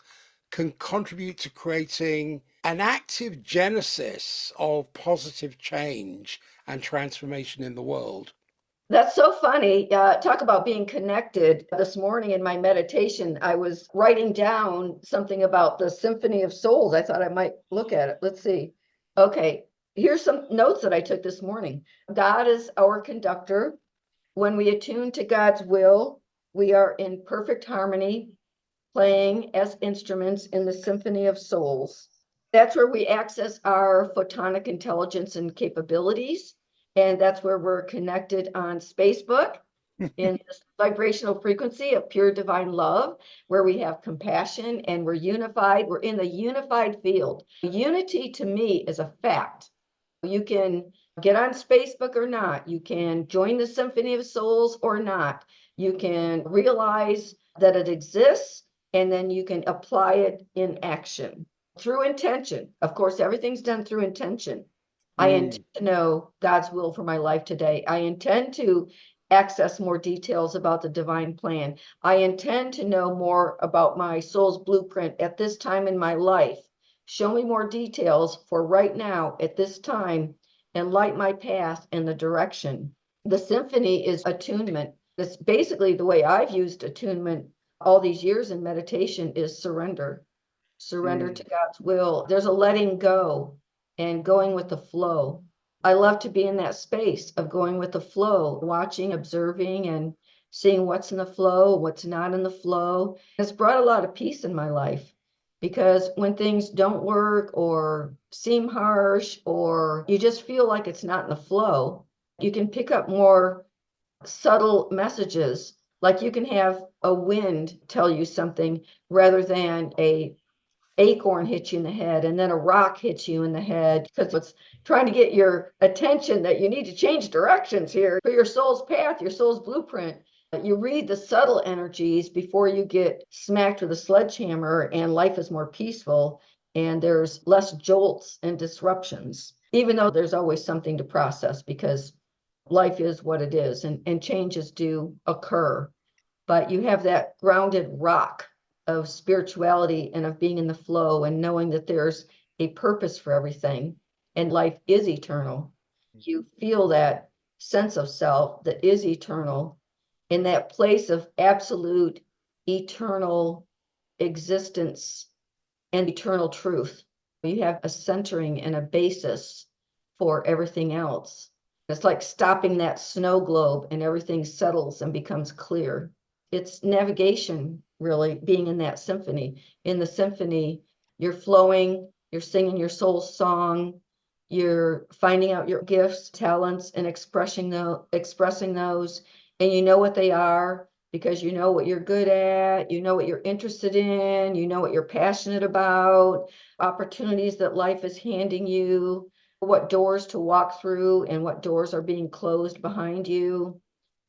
S1: can contribute to creating an active genesis of positive change and transformation in the world?
S2: That's so funny. Talk about being connected. This morning in my meditation, I was writing down something about the Symphony of Souls. I thought I might look at it. Let's see. Okay, here's some notes that I took this morning. God is our conductor. When we attune to God's will, we are in perfect harmony, playing as instruments in the Symphony of Souls. That's where we access our photonic intelligence and capabilities. And that's where we're connected on Spacebook in this vibrational frequency of pure divine love, where we have compassion and we're unified. We're in the unified field. Unity to me is a fact. You can get on Facebook or not. You can join the Symphony of Souls or not. You can realize that it exists and then you can apply it in action through intention. Of course, everything's done through intention. I intend
S1: Mm,
S2: to know God's will for my life today. I intend to access more details about the divine plan. I intend to know more about my soul's blueprint at this time in my life. Show me more details for right now at this time and light my path in the direction. The symphony is attunement. That's basically the way I've used attunement all these years in meditation is surrender. Surrender to
S1: mm,
S2: God's will. There's a letting go and going with the flow. I love to be in that space of going with the flow, watching, observing, and seeing what's in the flow, what's not in the flow. It's brought a lot of peace in my life because when things don't work or seem harsh or you just feel like it's not in the flow, you can pick up more subtle messages. Like you can have a wind tell you something rather than a acorn hits you in the head and then a rock hits you in the head, because it's trying to get your attention that you need to change directions here for your soul's path, your soul's blueprint. You read the subtle energies before you get smacked with a sledgehammer, and life is more peaceful and there's less jolts and disruptions, even though there's always something to process because life is what it is, and changes do occur. But you have that grounded rock of spirituality and of being in the flow and knowing that there's a purpose for everything and life is eternal. You feel that sense of self that is eternal in that place of absolute eternal existence and eternal truth. You have a centering and a basis for everything else. It's like stopping that snow globe and everything settles and becomes clear. It's navigation, really, being in that symphony. In the symphony, you're flowing, you're singing your soul song, you're finding out your gifts, talents, and expressing those, and you know what they are because you know what you're good at, you know what you're interested in, you know what you're passionate about, opportunities that life is handing you, what doors to walk through and what doors are being closed behind you.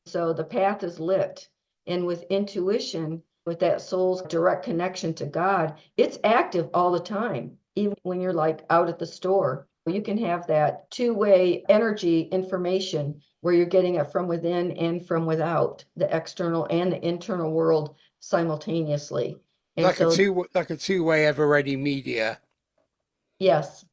S2: So the path is lit. And with intuition, with that soul's direct connection to God, it's active all the time. Even when you're like out at the store, you can have that two-way energy information where you're getting it from within and from without, the external and the internal world simultaneously. And
S1: Like a
S2: so,
S1: two-way ever ready media.
S2: yes,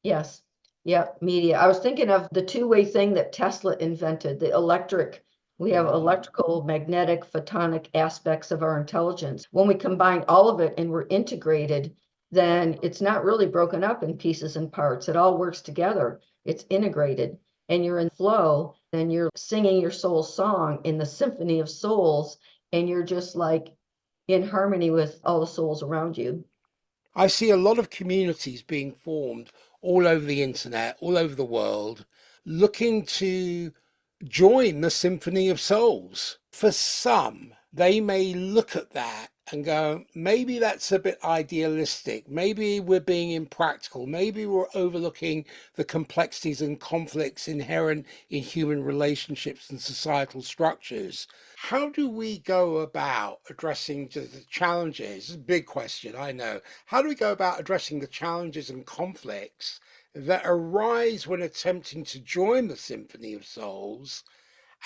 S2: yes. Yeah, media. I was thinking of the two-way thing that Tesla invented, the electric. We have
S1: Mm.
S2: electrical, magnetic, photonic aspects of our intelligence. When we combine all of it and we're integrated, then it's not really broken up in pieces and parts. It all works together. It's integrated and you're in flow and you're singing your soul song in the symphony of souls, and you're just like in harmony with all the souls around you.
S1: I see a lot of communities being formed all over the internet, all over the world, looking to join the Symphony of Souls. For some, they may look at that and go, maybe that's a bit idealistic. Maybe we're being impractical. Maybe we're overlooking the complexities and conflicts inherent in human relationships and societal structures. How do we go about addressing the challenges? It's a big question, I know. How do we go about addressing the challenges and conflicts that arise when attempting to join the Symphony of Souls?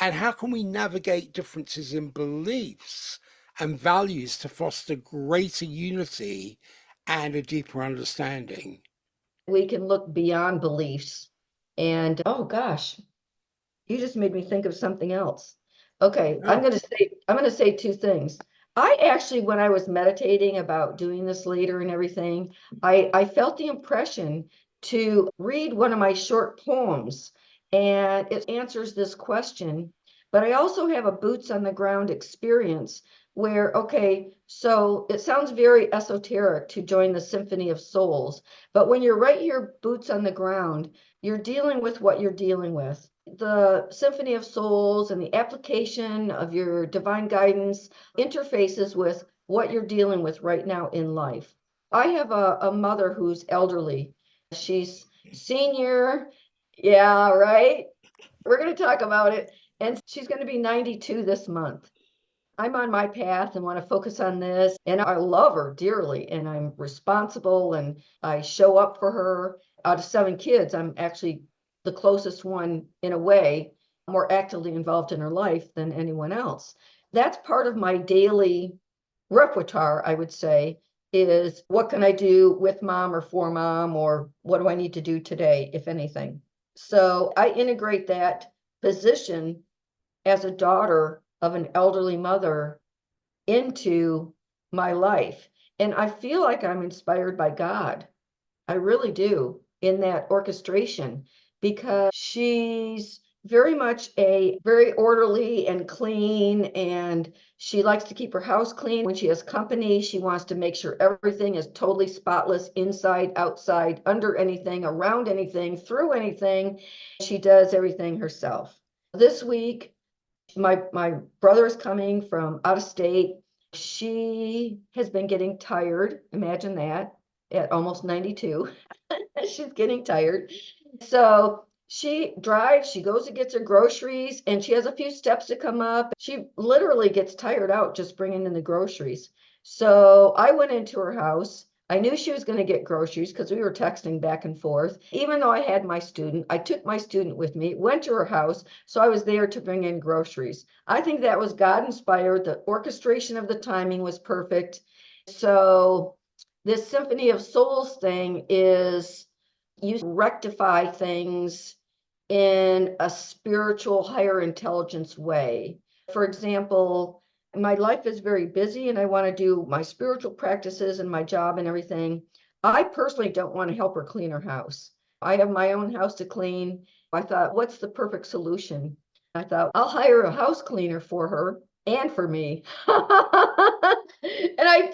S1: And how can we navigate differences in beliefs and values to foster greater unity and a deeper understanding?
S2: We can look beyond beliefs. And oh gosh, you just made me think of something else. Okay,
S1: Oh,
S2: I'm gonna say two things. I actually, when I was meditating about doing this later and everything, I felt the impression to read one of my short poems, and it answers this question. But I also have a boots on the ground experience where, okay, so it sounds very esoteric to join the Symphony of Souls, but when you're right here, boots on the ground, you're dealing with what you're dealing with. The Symphony of Souls and the application of your divine guidance interfaces with what you're dealing with right now in life. I have a mother who's elderly. She's senior. Yeah, right. We're going to talk about it. And she's going to be 92 this month. I'm on my path and want to focus on this. And I love her dearly and I'm responsible and I show up for her. Out of 7 kids, I'm actually the closest one in a way, more actively involved in her life than anyone else. That's part of my daily repertoire, I would say, is what can I do with mom or for mom, or what do I need to do today, if anything. So I integrate that position as a daughter of an elderly mother into my life. And I feel like I'm inspired by God. I really do in that orchestration because she's very much a very orderly and clean, and she likes to keep her house clean. When she has company, she wants to make sure everything is totally spotless, inside, outside, under anything, around anything, through anything. She does everything herself. This week My brother is coming from out of state. She has been getting tired. Imagine that at almost 92. She's getting tired. So she drives, she goes and gets her groceries, and she has a few steps to come up. She literally gets tired out just bringing in the groceries. So I went into her house. I knew she was going to get groceries because we were texting back and forth. Even though I had my student, I took my student with me, went to her house. So I was there to bring in groceries. I think that was God inspired. The orchestration of the timing was perfect. So this Symphony of Souls thing is you rectify things in a spiritual, higher intelligence way. For example, my life is very busy and I want to do my spiritual practices and my job and everything. I personally don't want to help her clean her house. I have my own house to clean. I thought, what's the perfect solution? I thought, I'll hire a house cleaner for her and for me. And I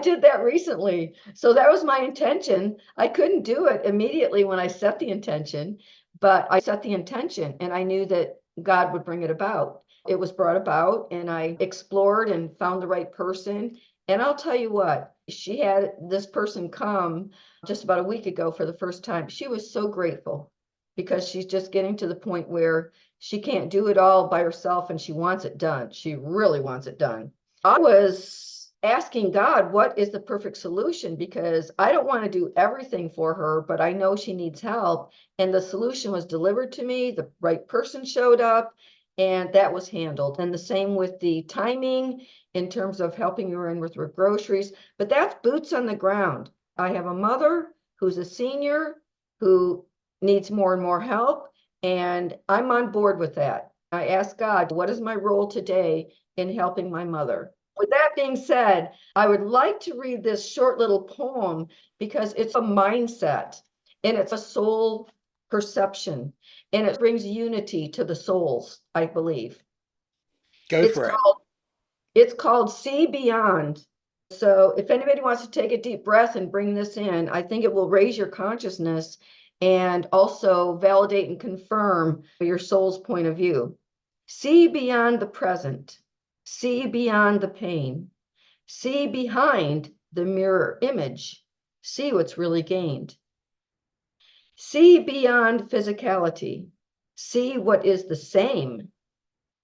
S2: did that recently. So that was my intention. I couldn't do it immediately when I set the intention, but I set the intention and I knew that God would bring it about. It was brought about and I explored and found the right person. And I'll tell you what, she had this person come just about a week ago for the first time. She was so grateful because she's just getting to the point where she can't do it all by herself and she wants it done. She really wants it done. I was asking God, what is the perfect solution? Because I don't want to do everything for her, but I know she needs help. And the solution was delivered to me. The right person showed up and that was handled. And the same with the timing in terms of helping her in with her groceries, but that's boots on the ground. I have a mother who's a senior who needs more and more help, and I'm on board with that. I asked God, what is my role today in helping my mother? With that being said, I would like to read this short little poem because it's a mindset and it's a soul perception and it brings unity to the souls, I believe.
S1: Go
S2: It's
S1: for it.
S2: called it's called See Beyond. So if anybody wants to take a deep breath and bring this in, I think it will raise your consciousness and also validate and confirm your soul's point of view. See beyond the present. See beyond the pain. See behind the mirror image. See what's really gained. See beyond physicality. See what is the same.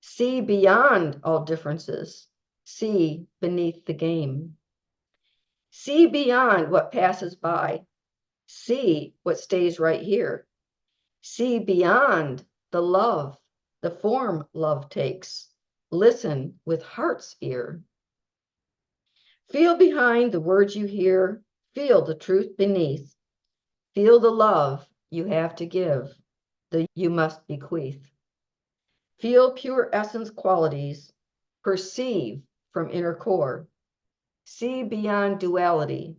S2: See beyond all differences. See beneath the game. See beyond what passes by. See what stays right here. See beyond the love, the form love takes. Listen with heart's ear. Feel behind the words you hear. Feel the truth beneath. Feel the love you have to give, the you must bequeath. Feel pure essence qualities. Perceive from inner core. See beyond duality,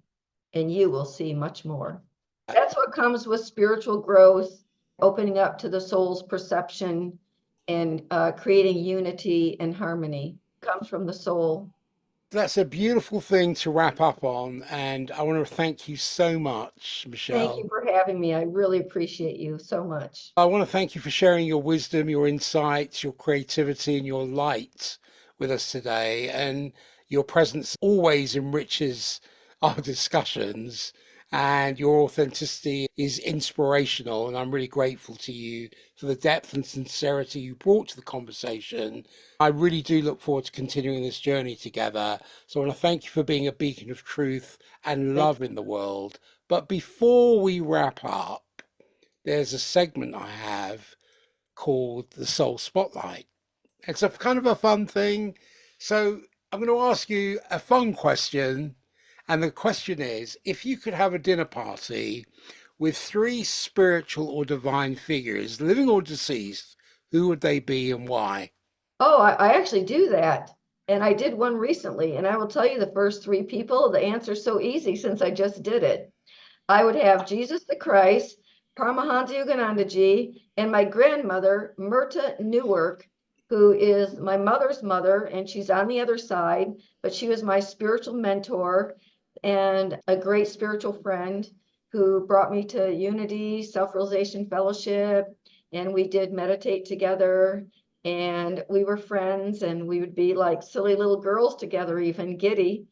S2: and you will see much more. That's what comes with spiritual growth, opening up to the soul's perception and creating unity and harmony. It comes from the soul.
S1: That's a beautiful thing to wrap up on. And I want to thank you so much,
S2: Thank you
S1: Michelle.
S2: for having me. I really appreciate you so much.
S1: I want to thank you for sharing your wisdom, your insights, your creativity, and your light with us today. And your presence always enriches our discussions, and your authenticity is inspirational. And I'm really grateful to you for the depth and sincerity you brought to the conversation. I really do look forward to continuing this journey together. So I want to thank you for being a beacon of truth and
S2: Thank
S1: love in the world. But before we wrap up, there's a segment I have called the Soul Spotlight. It's a kind of a fun thing. So I'm going to ask you a fun question. And the question is, if you could have a dinner party with three spiritual or divine figures, living or deceased, who would they be and why?
S2: Oh, I actually do that. And I did one recently, and I will tell you the first three people, the answer's so easy since I just did it. I would have Jesus the Christ, Paramahansa Yoganandaji, and my grandmother, Myrta Newark, who is my mother's mother, and she's on the other side, but she was my spiritual mentor and a great spiritual friend who brought me to Unity, Self-Realization Fellowship, and we did meditate together. and we were friends, and we would be like silly little girls together, even giddy.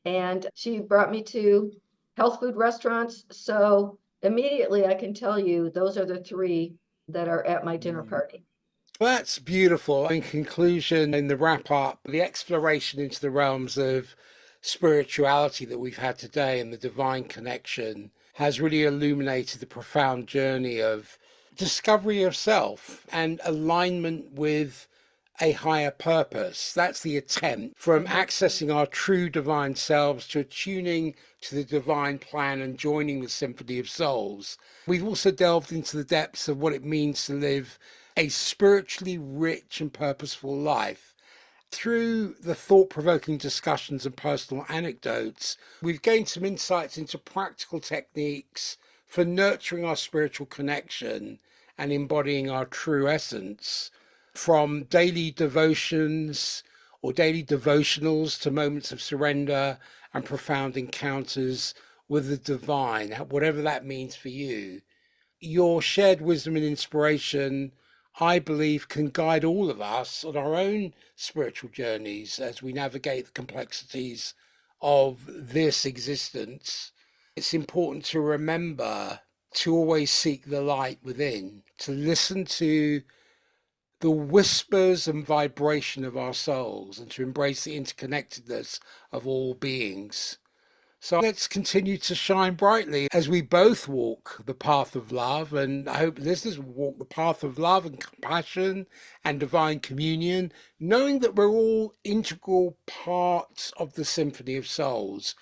S2: And she brought me to health food restaurants. So immediately I can tell you those are the three that are at my dinner
S1: Mm.
S2: party.
S1: Well, that's beautiful. In conclusion, in the wrap up, the exploration into the realms of spirituality that we've had today and the divine connection has really illuminated the profound journey of discovery of self and alignment with a higher purpose. That's the attempt from
S2: Mhm.
S1: accessing our true divine selves to attuning to the divine plan and joining the symphony of souls. We've also delved into the depths of what it means to live a spiritually rich and purposeful life. Through the thought provoking discussions and personal anecdotes, we've gained some insights into practical techniques for nurturing our spiritual connection and embodying our true essence, from daily devotions or daily devotionals to moments of surrender and profound encounters with the divine, whatever that means for you. Your shared wisdom and inspiration, I believe, can guide all of us on our own spiritual journeys as we navigate the complexities of this existence. It's important to remember to always seek the light within, to listen to the whispers and vibration of our souls, and to embrace the interconnectedness of all beings. So let's continue to shine brightly as we both walk the path of love. And I hope listeners will walk the path of love and compassion and divine communion, knowing that we're all integral parts of the symphony of souls,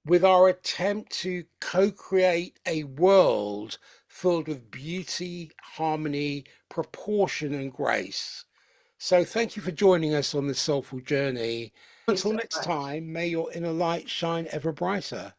S1: with our attempt to co create a world filled with beauty, harmony, proportion, and grace. So thank you for joining us on this soulful journey.
S2: Thank you
S1: Until
S2: so
S1: next
S2: much.
S1: time, may your inner light shine ever brighter.